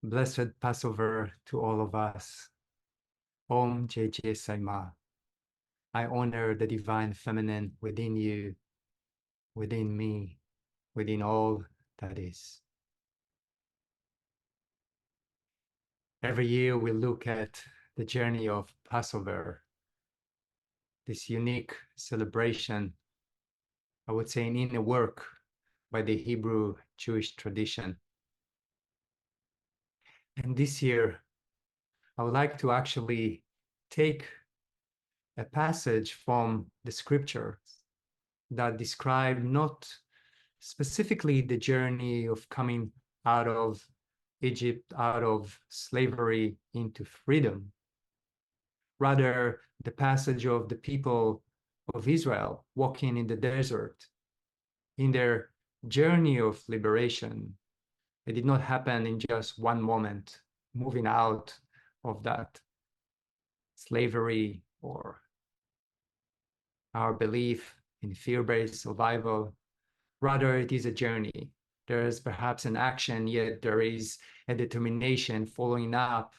Blessed Passover to all of us. Om JJ Saima. I honor the divine feminine within you, within me, within all that is. Every year we look at the journey of Passover, this unique celebration, I would say an inner work by the Hebrew Jewish tradition. And this year, I would like to actually take a passage from the scriptures that describe not specifically the journey of coming out of Egypt, out of slavery into freedom. Rather, the passage of the people of Israel walking in the desert in their journey of liberation. It did not happen in just one moment, moving out of that slavery or our belief in fear-based survival. Rather, it is a journey. There is perhaps an action, yet there is a determination following up.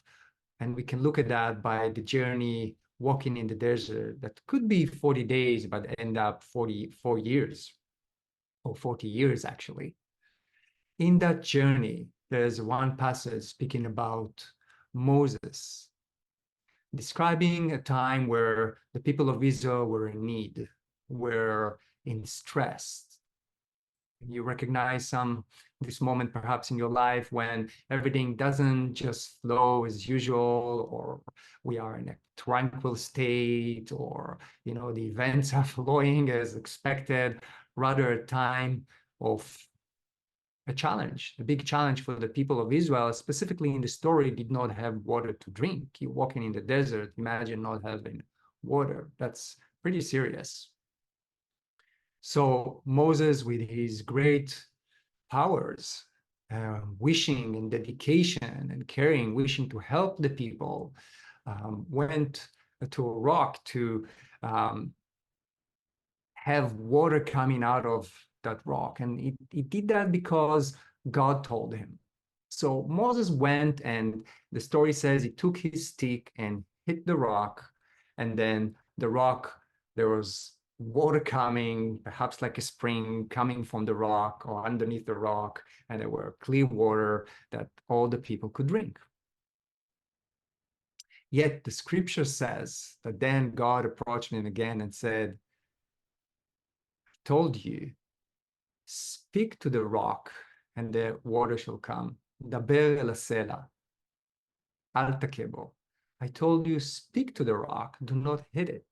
And we can look at that by the journey walking in the desert that could be 40 days, but end up 44 years or 40 years, actually. In that journey, there's one passage speaking about Moses, describing a time where the people of Israel were in need, were in stress. You recognize this moment perhaps in your life when everything doesn't just flow as usual, or we are in a tranquil state, or the events are flowing as expected. Rather, a time of a challenge, a big challenge for the people of Israel, specifically in the story, did not have water to drink. You're walking in the desert, imagine not having water. That's pretty serious. So Moses, with his great powers, wishing and dedication and caring, wishing to help the people, went to a rock to have water coming out of that rock. And he did that because God told him. So Moses went, and the story says he took his stick and hit the rock, and then the rock, there was water coming, perhaps like a spring coming from the rock or underneath the rock, and there were clean water that all the people could drink. Yet the scripture says that then God approached him again and said, I told you, speak to the rock and the water shall come. Daber el הסלע, אל תכה בו. I told you, speak to the rock, do not hit it.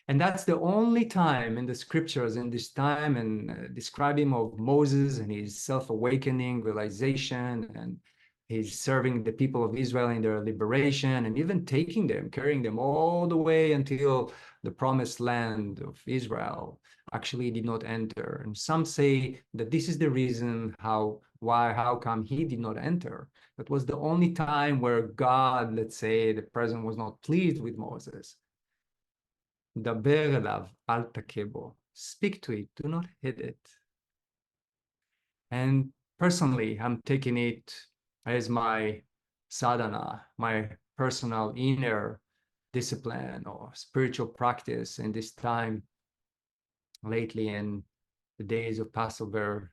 And that's the only time in the scriptures, in this time and describing of Moses and his self-awakening realization, and he's serving the people of Israel in their liberation, and even taking them, carrying them all the way until the promised land of Israel actually did not enter. And some say that this is the reason how come he did not enter. That was the only time where God, let's say, the president was not pleased with Moses. דבר אליו, אל תכה בו. Speak to it, do not hit it. And personally, I'm taking it as my sadhana, my personal inner discipline or spiritual practice in this time lately, in the days of Passover.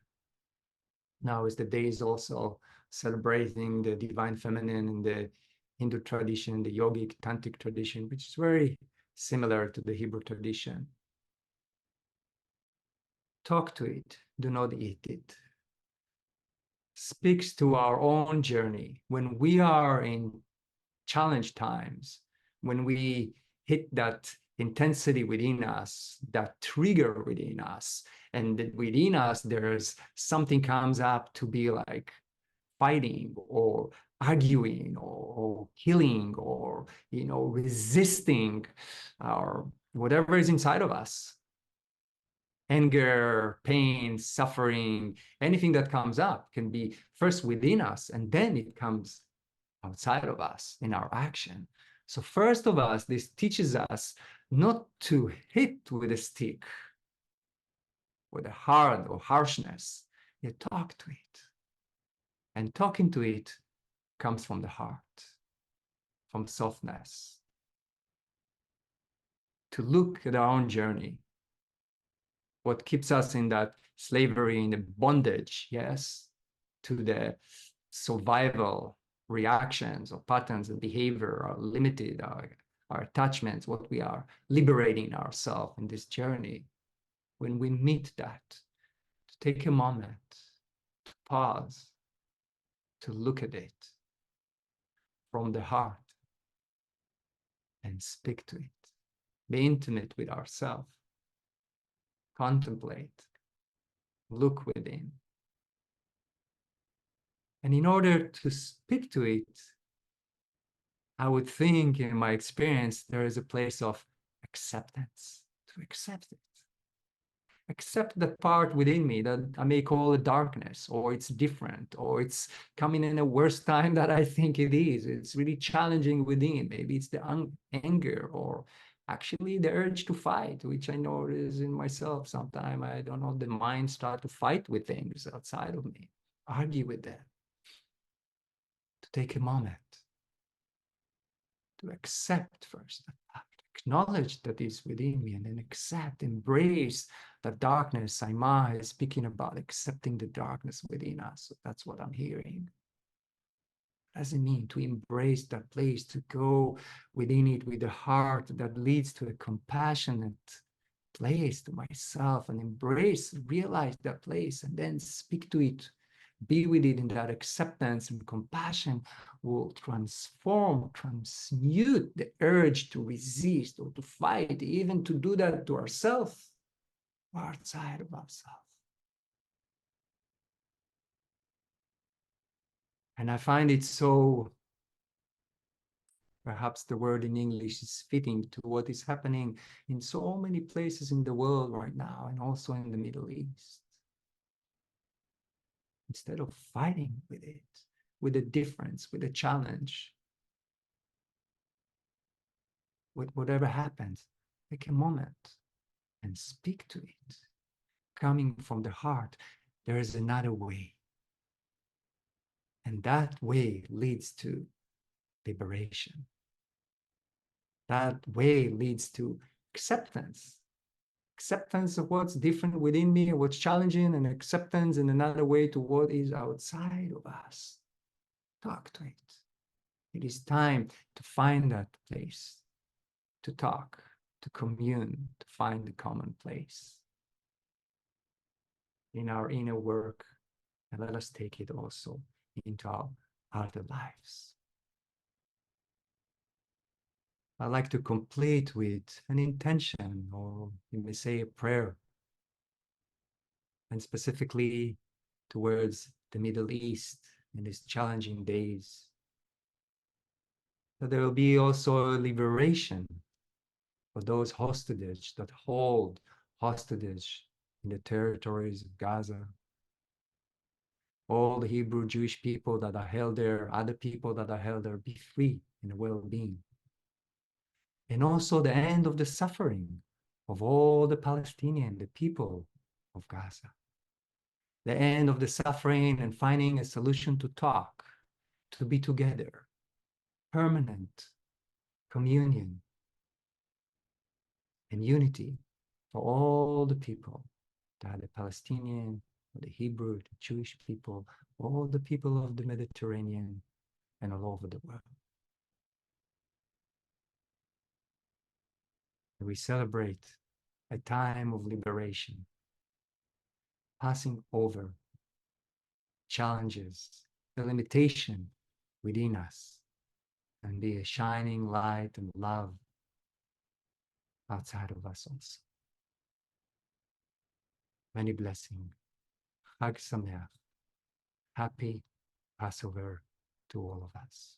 Now is the days also celebrating the divine feminine in the Hindu tradition, the yogic tantric tradition, which is very similar to the Hebrew tradition. Talk to it, do not eat it. Speaks to our own journey when we are in challenge times, when we hit that intensity within us, that trigger within us, and that within us there's something comes up to be like fighting or arguing or killing or resisting or whatever is inside of us. Anger, pain, suffering, anything that comes up can be first within us, and then it comes outside of us in our action. So first of us, this teaches us not to hit with a stick, with a hard or harshness. You talk to it. And talking to it comes from the heart, from softness, to look at our own journey, what keeps us in that slavery, in the bondage, yes, to the survival reactions or patterns of behavior are limited, our attachments, what we are liberating ourselves in this journey. When we meet that, to take a moment, to pause, to look at it from the heart and speak to it. Be intimate with ourselves. Contemplate. Look within. And in order to speak to it, I would think, in my experience, there is a place of acceptance, to accept it. Accept that part within me that I may call a darkness, or it's different, or it's coming in a worse time that I think it is. It's really challenging within. Maybe it's the anger, or actually the urge to fight, which I know is in myself. Sometimes I don't know, the mind start to fight with things outside of me, argue with them. To take a moment to accept first that fact, acknowledge that is within me, and then accept, embrace the darkness. Saima is speaking about accepting the darkness within us. So that's what I'm hearing. What does it mean to embrace that place, to go within it with the heart that leads to a compassionate place to myself, and embrace, realize that place, and then speak to it, be with it in that acceptance and compassion will transform, transmute the urge to resist or to fight, even to do that to ourselves or outside of ourselves. And I find it so, perhaps the word in English is fitting to what is happening in so many places in the world right now, and also in the Middle East. Instead of fighting with it, with a difference, with a challenge, with whatever happens, take a moment and speak to it. Coming from the heart, there is another way. And that way leads to liberation. That way leads to acceptance. Acceptance of what's different within me, what's challenging, and acceptance in another way to what is outside of us. Talk to it. It is time to find that place, to talk, to commune, to find the common place in our inner work, and let us take it also into our other lives. I like to complete with an intention, or you may say a prayer, and specifically towards the Middle East in these challenging days. That there will be also a liberation for those hostages that hold hostage in the territories of Gaza. All the Hebrew Jewish people that are held there, other people that are held there, be free in well-being. And also the end of the suffering of all the Palestinian, the people of Gaza. The end of the suffering and finding a solution to talk, to be together, permanent communion and unity for all the people, the Palestinian, the Hebrew, the Jewish people, all the people of the Mediterranean and all over the world. We celebrate a time of liberation, passing over challenges, the limitation within us, and be a shining light and love outside of us also. Many blessings. Chag Sameach. Happy Passover to all of us.